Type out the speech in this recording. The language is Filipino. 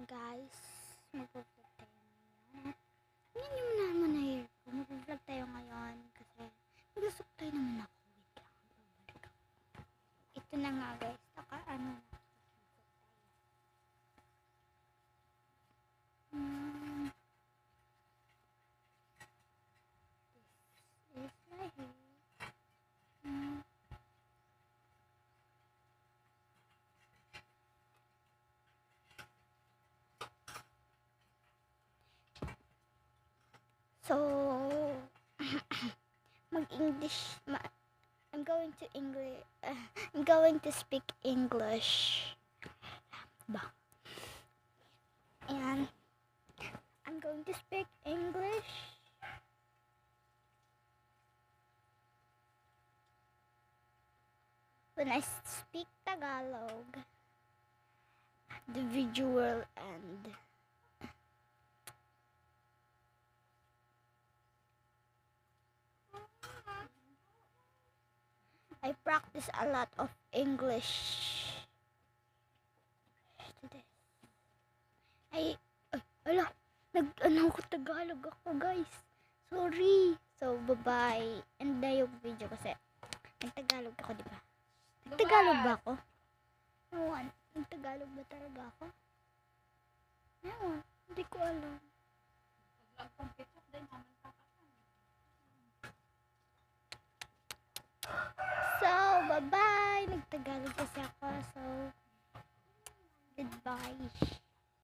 guys, mag-vlog tayo ngayon. Hindi nyo naman na-hear ko. Mag-vlog tayo ngayon kasi mag-usok tayo naman ako. Wait lang, babalik ako. Ito na nga guys, naka-ano na. This is my hair. So, mag-English, I'm going to English, I'm going to speak English. Ba? And I'm going to speak English. When I speak Tagalog, the video will end. I practice a lot of English today. Nag-ano ko Tagalog ako guys. Sorry. So, bye-bye. And na yung video kasi nag-Tagalog ako, di ba? Nag-Tagalog ba ako? Ewan. Nag-Tagalog ba talaga ako? Ewan. Hindi ko alam. So, bye-bye. Nag-Tagalog kasi ako. So, goodbye.